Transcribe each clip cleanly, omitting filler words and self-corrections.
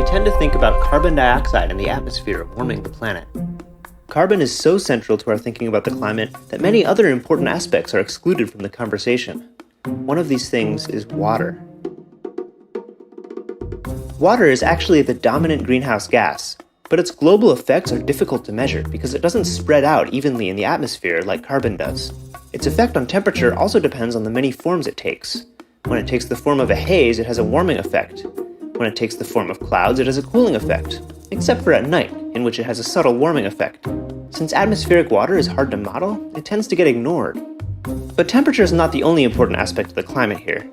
we tend to think about carbon dioxide in the atmosphere warming the planet. Carbon is so central to our thinking about the climate that many other important aspects are excluded from the conversation. One of these things is water. Water is actually the dominant greenhouse gas, but its global effects are difficult to measure because it doesn't spread out evenly in the atmosphere like carbon does. Its effect on temperature also depends on the many forms it takes. When it takes the form of a haze, it has a warming effect. When it takes the form of clouds, it has a cooling effect, except for at night, in which it has a subtle warming effect. Since atmospheric water is hard to model, it tends to get ignored. But temperature is not the only important aspect of the climate here.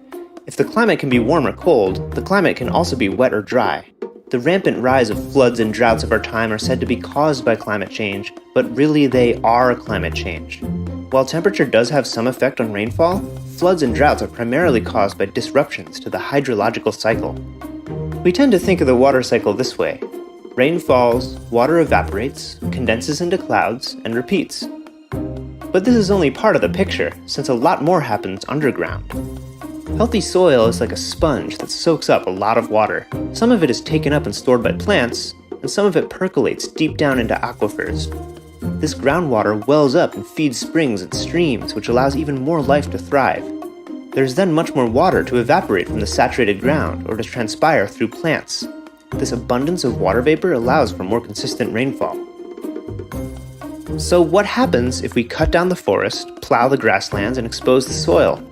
If the climate can be warm or cold, the climate can also be wet or dry. The rampant rise of floods and droughts of our time are said to be caused by climate change, but really they are climate change. While temperature does have some effect on rainfall, floods and droughts are primarily caused by disruptions to the hydrological cycle. We tend to think of the water cycle this way. Rain falls, water evaporates, condenses into clouds, and repeats. But this is only part of the picture, since a lot more happens underground. Healthy soil is like a sponge that soaks up a lot of water. Some of it is taken up and stored by plants, and some of it percolates deep down into aquifers. This groundwater wells up and feeds springs and streams, which allows even more life to thrive. There's then much more water to evaporate from the saturated ground or to transpire through plants. This abundance of water vapor allows for more consistent rainfall. So what happens if we cut down the forest, plow the grasslands, and expose the soil?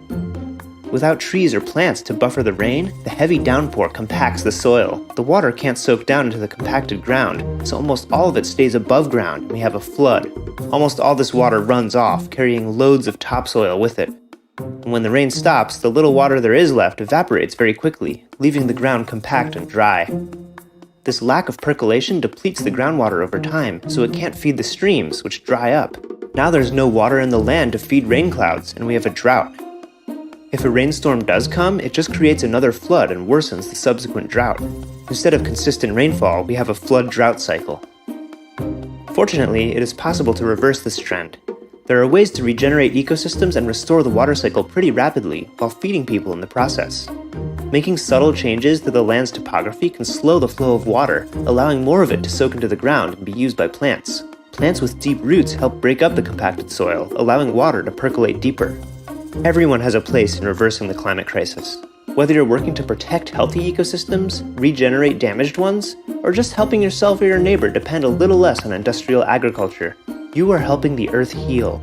Without trees or plants to buffer the rain, the heavy downpour compacts the soil. The water can't soak down into the compacted ground, so almost all of it stays above ground and we have a flood. Almost all this water runs off, carrying loads of topsoil with it. And when the rain stops, the little water there is left evaporates very quickly, leaving the ground compact and dry. This lack of percolation depletes the groundwater over time, so it can't feed the streams, which dry up. Now there's no water in the land to feed rain clouds, and we have a drought. If a rainstorm does come, it just creates another flood and worsens the subsequent drought. Instead of consistent rainfall, we have a flood-drought cycle. Fortunately, it is possible to reverse this trend. There are ways to regenerate ecosystems and restore the water cycle pretty rapidly while feeding people in the process. Making subtle changes to the land's topography can slow the flow of water, allowing more of it to soak into the ground and be used by plants. Plants with deep roots help break up the compacted soil, allowing water to percolate deeper. Everyone has a place in reversing the climate crisis. Whether you're working to protect healthy ecosystems, regenerate damaged ones, or just helping yourself or your neighbor depend a little less on industrial agriculture, you are helping the Earth heal.